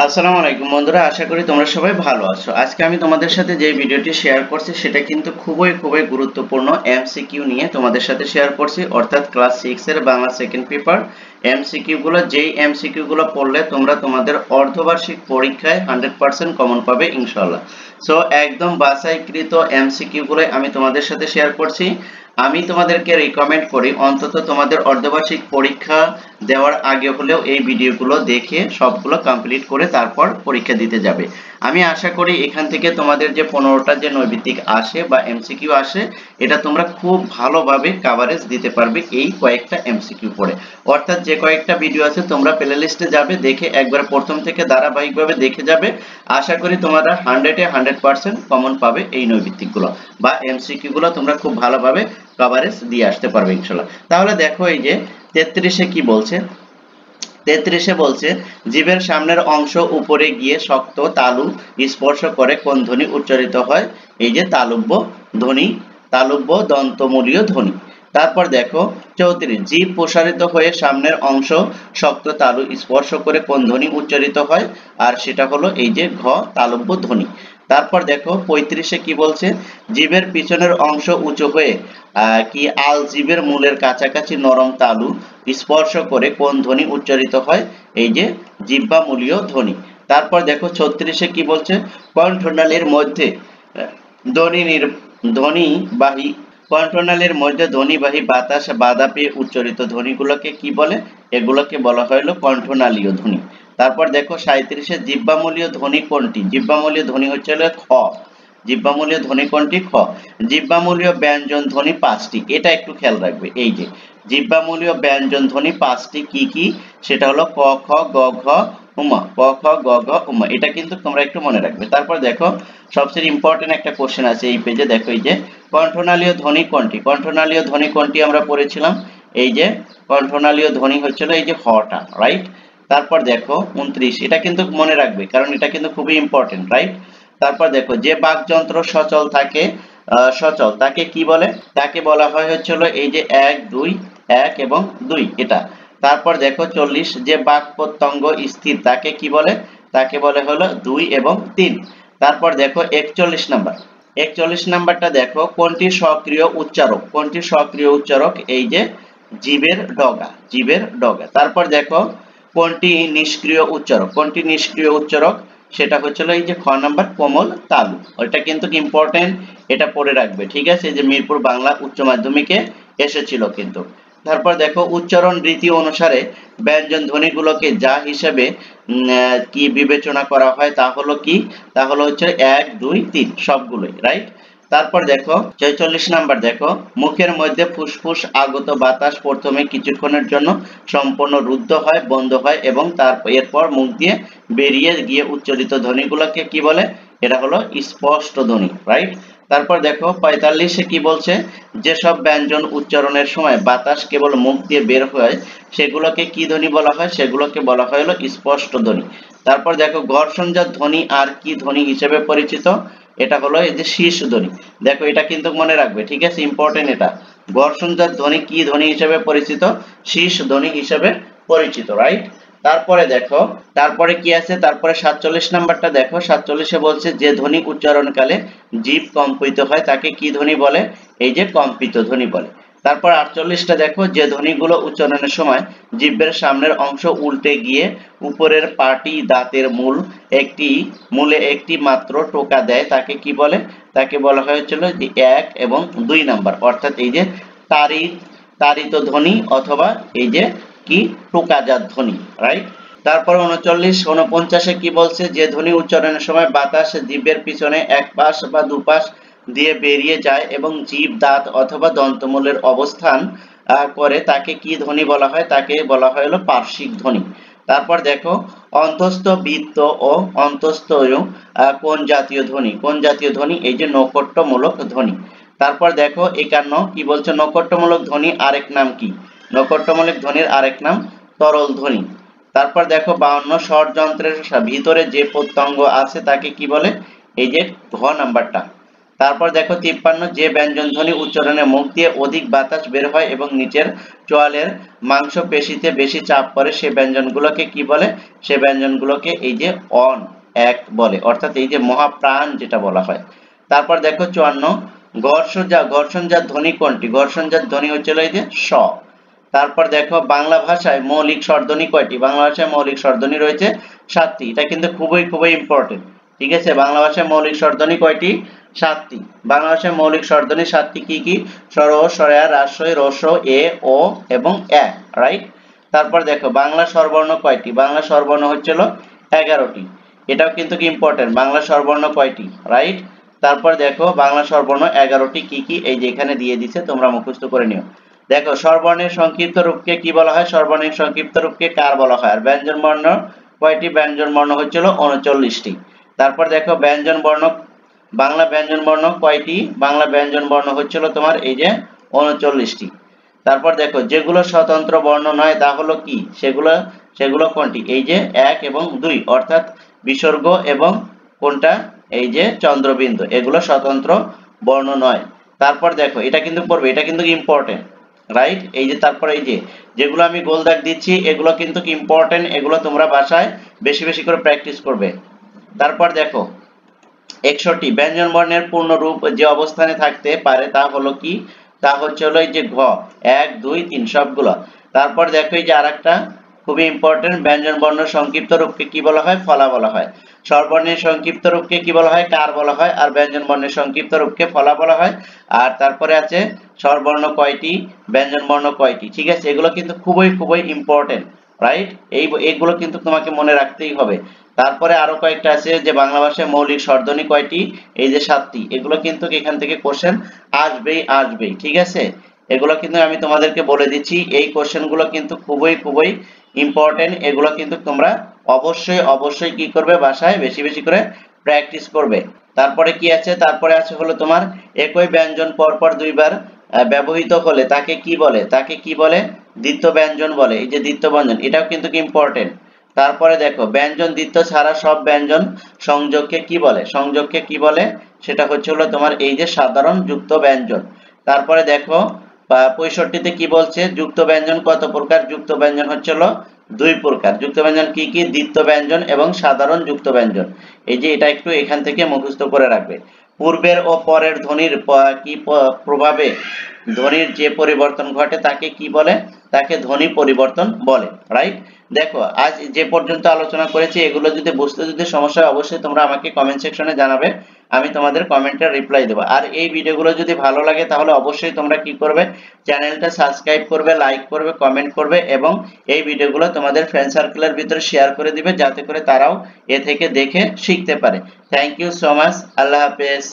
আসসালামু আলাইকুম বন্ধুরা, আশা করি তোমরা সবাই ভালো আছো। আজকে আমি তোমাদের সাথে যে ভিডিওটি শেয়ার করছি সেটা কিন্তু খুবই গুরুত্বপূর্ণ এমসিকিউ নিয়ে তোমাদের সাথে শেয়ার করছি, অর্থাৎ ক্লাস 6 এর বাংলা সেকেন্ড পেপার এমসিকিউ গুলো। যেই এমসিকিউ গুলো পড়লে তোমরা তোমাদের অর্ধবার্ষিক পরীক্ষায় 100% কমন পাবে ইনশাআল্লাহ। সো একদম বাছাইকৃত এমসিকিউ গুলো আমি তোমাদের সাথে শেয়ার করছি। আমি তোমাদেরকে রিকমেন্ড করি অন্তত তোমাদের অর্ধবার্ষিক পরীক্ষা দেওয়ার আগে হলেও এই ভিডিওগুলো দেখে সবগুলো কমপ্লিট করে তারপর পরীক্ষা দিতে যাবে। আমি আশা করি এখান থেকে তোমাদের যে 15টা যে নৈবিত্তিক আসে বা এমসিকিউ আসে, এটা তোমরা খুব ভালোভাবে কভারেজ দিতে পারবে এই কয়েকটা এমসিকিউ পড়ে। অর্থাৎ যে কয়েকটা ভিডিও আছে তোমরা প্লে লিস্টে যাবে, দেখে একবার প্রথম থেকে ধারাবাহিকভাবে দেখে যাবে। আশা করি তোমরা 100% কমন পাবে এই নৈবিত্তিকগুলো বা এমসিকিউ গুলো তোমরা খুব ভালোভাবে কভারেজ দিয়ে আসতে পারবে ইনশাআল্লাহ। তাহলে দেখো এই যে 33-এ কি বলছে। 33-এ বলছে জীবের সামনের অংশ উপরে গিয়ে শক্ত তালু স্পর্শ করে কোন ধ্বনি উচ্চারিত হয়? এই যে তালব্য ধ্বনি, তালব্য দন্তমূলীয় ধ্বনি। তারপর দেখো 34, জীব প্রসারিত হয়ে সামনের অংশ শক্ত তালু স্পর্শ করে কোন ধ্বনি উচ্চারিত হয়? আর সেটা হলো এই যে ঘ তালব্য ধ্বনি। তারপর দেখো 35-এ কি বলছে, জীবের পিছনের অংশ উঁচু হয়ে কি আল জীবের মূলের কাছাকাছি নরম তালু স্পর্শ করে কোন ধ্বনি উচ্চারিত হয়? এই যে জিহ্বামূলীয় ধ্বনি। তারপর দেখো 36-এ কি বলছে, কণ্ঠনালীর মধ্যে ধ্বনিবাহী কণ্ঠনালীর মধ্যে ধ্বনিবাহী বাতাস বাধা পেয়ে উচ্চারিত ধ্বনিগুলোকে কি বলে? এগুলোকে বলা হলো কণ্ঠনালীয় ধ্বনি। তারপর দেখো 37-এ জিহ্বামূলীয় ধ্বনি কোনটি? জিহ্বামূলীয় ধ্বনি হচ্ছে হলো খ। জিহ্বামূলীয় ধ্বনি কোনটি? খ। জিহ্বামূলীয় ব্যঞ্জন ধ্বনি 5টি, এটা একটু খেয়াল রাখবে। এই যে জিহ্বামূলীয় ব্যঞ্জন ধ্বনি 5টি কি কি? সেটা হলো ক, খ, গ, ঘ, উমা। ক, খ, গ, ঘ, উমা। এটা কিন্তু তোমরা একটু মনে রাখবে। তারপর দেখো সবচেয়ে ইম্পর্টেন্ট একটা কোশ্চেন আছে এই পেজে। দেখো এই যে কণ্ঠনালীয় ধ্বনি কোনটি? কণ্ঠনালীয় ধ্বনি কোনটি আমরা পড়েছিলাম? এই যে কণ্ঠনালীয় ধ্বনি হচ্ছিল এই যে হটা, রাইট? তারপর দেখো 29, এটা কিন্তু মনে রাখবে কারণ এটা কিন্তু খুবই ইম্পর্টেন্ট, রাইট? তারপর দেখো যে বাকযন্ত্র সচল থাকে, সচল তাকে কি বলে? তাকে বলা হয় হচ্ছিল এই যে 1 2 1 এবং 2 এটা। তারপর দেখো 40, যে বাক প্রত্যঙ্গ স্থির তাকে কি বলে? তাকে বলে হলো 2 এবং 3। তারপর দেখো 41 নাম্বার। 41 নাম্বারটা দেখো, কোনটি সক্রিয় উচ্চারক? কোনটি সক্রিয় উচ্চারক? এই যে জীবের ডগা, জীবের ডগা। তারপর দেখো কোনটি নিষ্ক্রিয় উচ্চারক? কোনটি নিষ্ক্রিয় উচ্চারক? সেটা হচ্ছিল এই যে খ নাম্বার কোমল তালু। ওইটা কিন্তু ইম্পর্টেন্ট, এটা পড়ে রাখবে, ঠিক আছে? যে মিরপুর বাংলা উচ্চ মাধ্যমিকে এসেছিল কিন্তু। তারপর দেখো উচ্চারণ রীতি অনুসারে ব্যঞ্জন ধ্বনিগুলোকে যা হিসেবে কি বিবেচনা করা হয় তা হলো কি? তা হলো হচ্ছে 1 2 3 সবগুলোই, রাইট? তারপর দেখো 46 নাম্বার। দেখো মুখের মধ্যে ফুসফুস আগত বাতাস প্রথমে কিছুক্ষণের জন্য সম্পূর্ণ রুদ্ধ হয়, বন্ধ হয় এবং এরপর মুখ দিয়ে বেরিয়ে গিয়ে উচ্চারিত ধ্বনিগুলোকে কি বলে? এটা হলো স্পষ্ট ধ্বনি, রাইট? তারপর দেখো 45-এ কি বলছে, যেসব ব্যঞ্জন উচ্চারণের সময় বাতাস কেবল মুখ দিয়ে বের হয় সেগুলোকে কি ধ্বনি বলা হয়? সেগুলোকে বলা হয় হলো স্পষ্ট ধ্বনি। তারপর দেখো ঘর্ষণজাত ধ্বনি আর কি ধ্বনি হিসেবে পরিচিত? এটা হলো এই যে শীর্ষ ধ্বনি। দেখো এটা কিন্তু মনে রাখবে, ঠিক আছে? ইম্পর্টেন্ট এটা। ঘর্ষণজাত ধ্বনি কি ধ্বনি হিসেবে পরিচিত? শীর্ষ ধ্বনি হিসেবে পরিচিত, রাইট? তারপরে দেখো তারপরে কি আছে, তারপরে 47 নাম্বারটা দেখো। 47-এ বলছে যে ধ্বনি উচ্চারণকালে জিভ কম্পিত হয় তাকে কি ধ্বনি বলে? এই যে কম্পিত ধ্বনি বলে। তারপর 48টা দেখো, যে ধ্বনিগুলো উচ্চারণের সময় জিহ্বার সামনের অংশ উল্টে গিয়ে উপরের পাটি দাঁতের মূলে একটি মাত্র টোকা দেয় তাকে কি বলে? তাকে বলা হয়েছিল যে 1 এবং 2 নাম্বার, অর্থাৎ এই যে তাড়িত ধ্বনি অথবা এই যে কি টোকাজাত ধ্বনি, রাইট? তারপর 39 49-এ কি বলছে, যে ধ্বনি উচ্চারণের সময় বাতাস জিভের পিছনে এক পাশ বা দুপাশ দিয়ে বেরিয়ে যায় এবং জিভ দাঁত অথবা দন্তমূলের অবস্থান করে তাকে কি ধ্বনি বলা হয়? তাকে বলা হয় হলো পার্শ্বিক ধ্বনি। তারপর দেখো অন্তস্থ বৃত্ত ও অন্তস্থয় কোন জাতীয় ধ্বনি? কোন জাতীয় ধ্বনি? এই যে নৈকট্যমূলক ধ্বনি। তারপর দেখো 51 কি বলছে, নৈকট্যমূলক ধ্বনি আরেক নাম কি? নৈকট্যমূলক ধ্বনির আরেক নাম তরল ধ্বনি। তারপর দেখো 52 স্বরযন্ত্রের ভিতরে যে প্রত্যঙ্গ আছে তাকে কি বলে? এই যে ঘ নাম্বারটা। তারপর দেখো 53, যে ব্যঞ্জন ধ্বনি উচ্চারণে মুখ দিয়ে অধিক বাতাস বের হয় এবং নিচের চোয়ালের মাংসপেশিতে বেশি চাপ পড়ে সে ব্যঞ্জনগুলোকে কি বলে? সে ব্যঞ্জনগুলোকে এই যে অন এক বলে, অর্থাৎ এই যে মহাপ্রাণ যেটা বলা হয়। তারপর দেখো 54, ঘর্ষণজাত ধ্বনি কোনটি? ঘর্ষণজাত ধ্বনি হচ্ছিল এই যে স। তারপর দেখো বাংলা ভাষায় মৌলিক স্বরধ্বনি কয়টি? বাংলা ভাষায় মৌলিক স্বরধ্বনি রয়েছে 7টি। এটা কিন্তু খুবই খুবই ইম্পর্টেন্ট, ঠিক আছে? বাংলা ভাষায় মৌলিক স্বরধ্বনি কয়টি? 7টি। বাংলা ভাষায় মৌলিক স্বরধ্বনি 7টি কি কি? স্বর, স্বরা, হ্রাস্বই, রস্ব, এ, ও এবং এ, রাইট? তারপর দেখো বাংলা স্বরবর্ণ কয়টি? বাংলা স্বরবর্ণ হচ্ছিল 11টি। এটাও কিন্তু কি ইম্পর্টেন্ট, বাংলা স্বরবর্ণ কয়টি, রাইট? তারপর দেখো বাংলা স্বরবর্ণ 11টি কি কি, এই যে এখানে দিয়ে দিছে, তোমরা মুখস্থ করে নিও। দেখো স্বরবর্ণের সংক্ষিপ্ত রূপকে কি বলা হয়? স্বরবর্ণের সংক্ষিপ্ত রূপকে কার বলা হয়? আর ব্যঞ্জন বর্ণ কয়টি? ব্যঞ্জন বর্ণ হচ্ছিল 39টি। তারপর দেখো ব্যঞ্জন বর্ণ, বাংলা ব্যঞ্জন বর্ণ কয়টি? বাংলা ব্যঞ্জন বর্ণ হচ্ছিল তোমার এই যে 39টি। তারপর দেখো যেগুলো স্বতন্ত্র বর্ণ নয় তা হলো কি? সেগুলো কোনটি? এই যে 1 এবং 2, অর্থাৎ বিসর্গ এবং কোনটা? এই যে চন্দ্রবিন্দু, এগুলো স্বতন্ত্র বর্ণ নয়। তারপর দেখো এটা কিন্তু পড়বে, এটা কিন্তু ইম্পর্টেন্ট, রাইট? এই যে তারপর এই যে যেগুলো আমি গোল দাগ দিচ্ছি এগুলো কিন্তু ইম্পর্টেন্ট, এগুলো তোমরা বাসায় বেশি বেশি করে প্র্যাকটিস করবে। তারপর দেখো 61, ব্যঞ্জন বর্ণের পূর্ণ রূপ যে অবস্থানে থাকতে পারে তা হলো কি? তা হচ্ছে হলো এই যে ঘ, 1 2 3 সবগুলো। তারপর দেখো এই যে আরেকটা খুবই ইম্পর্টেন্ট, ব্যঞ্জন বর্ণ সংক্ষিপ্ত রূপকে কি বলা হয়? ফলা বলা হয়। স্বরবর্ণের সংক্ষিপ্ত রূপকে কি বলা হয়? কার বলা হয়। আর ব্যঞ্জন বর্ণের সংক্ষিপ্ত রূপকে ফলা বলা হয়। আর তারপরে আছে স্বরবর্ণ কয়টি, ব্যঞ্জন বর্ণ কয়টি, ঠিক আছে? এগুলো কিন্তু খুবই খুবই ইম্পর্টেন্ট, রাইট? এইগুলো কিন্তু তোমাকে মনে রাখতেই হবে। তারপরে আরো কয়েকটা আছে যে বাংলা ভাষায় মৌলিক স্বরধ্বনি কয়টি? এই যে 7টি। এগুলো কিন্তু এখান থেকে কোশ্চেন আসবেই, ঠিক আছে? এগুলো কিন্তু আমি তোমাদেরকে বলে দিচ্ছি, এই কোশ্চেনগুলো কিন্তু খুবই খুবই ইম্পর্টেন্ট। এগুলো কিন্তু তোমরা অবশ্যই কি করবে? বাসায় বেশি বেশি করে প্র্যাকটিস করবে। তারপরে কি আছে? তারপরে আছে হলো তোমার একই ব্যঞ্জন পরপর দুইবার ব্যবহৃত হলে তাকে কি বলে? তাকে কি বলে? দ্বিত্ব ব্যঞ্জন বলে। এই যে দ্বিত্ব ব্যঞ্জন, এটাও কিন্তু ইম্পর্টেন্ট। তারপরে দেখো ব্যঞ্জন দ্বিত্ব ছাড়া সব ব্যঞ্জন সংযোগকে কি বলে? সংযোগকে কি বলে? সেটা হচ্ছে হলো তোমার এই যে সাধারণ যুক্ত ব্যঞ্জন। তারপরে দেখো 65-তে কি বলছে? যুক্ত ব্যঞ্জন কত প্রকার? যুক্ত ব্যঞ্জন হচ্ছে হলো 2 প্রকার। যুক্ত ব্যঞ্জন কি কি? দ্বিত্ব ব্যঞ্জন এবং সাধারণ যুক্ত ব্যঞ্জন। এই যে এটা একটু এখান থেকে মুখস্থ করে রাখবে। পূর্বের ও পরের ধ্বনির কি প্রভাবে ধ্বনির যে পরিবর্তন ঘটে তাকে কি বলে? তাকে ধ্বনি পরিবর্তন বলে, রাইট? দেখো আজ যে পর্যন্ত আলোচনা করেছি এগুলো যদি বুঝতে যদি সমস্যা হয় অবশ্যই তোমরা আমাকে কমেন্ট সেকশনে জানাবে, আমি তোমাদের কমেন্টের রিপ্লাই দেবো। আর এই ভিডিওগুলো যদি ভালো লাগে তাহলে অবশ্যই তোমরা কি করবে? চ্যানেলটা সাবস্ক্রাইব করবে, লাইক করবে, কমেন্ট করবে এবং এই ভিডিওগুলো তোমাদের ফ্রেন্ড সার্কেলের ভিতরে শেয়ার করে দিবে যাতে করে তারাও এ থেকে দেখে শিখতে পারে। Thank you so much. আল্লাহ হাফেজ।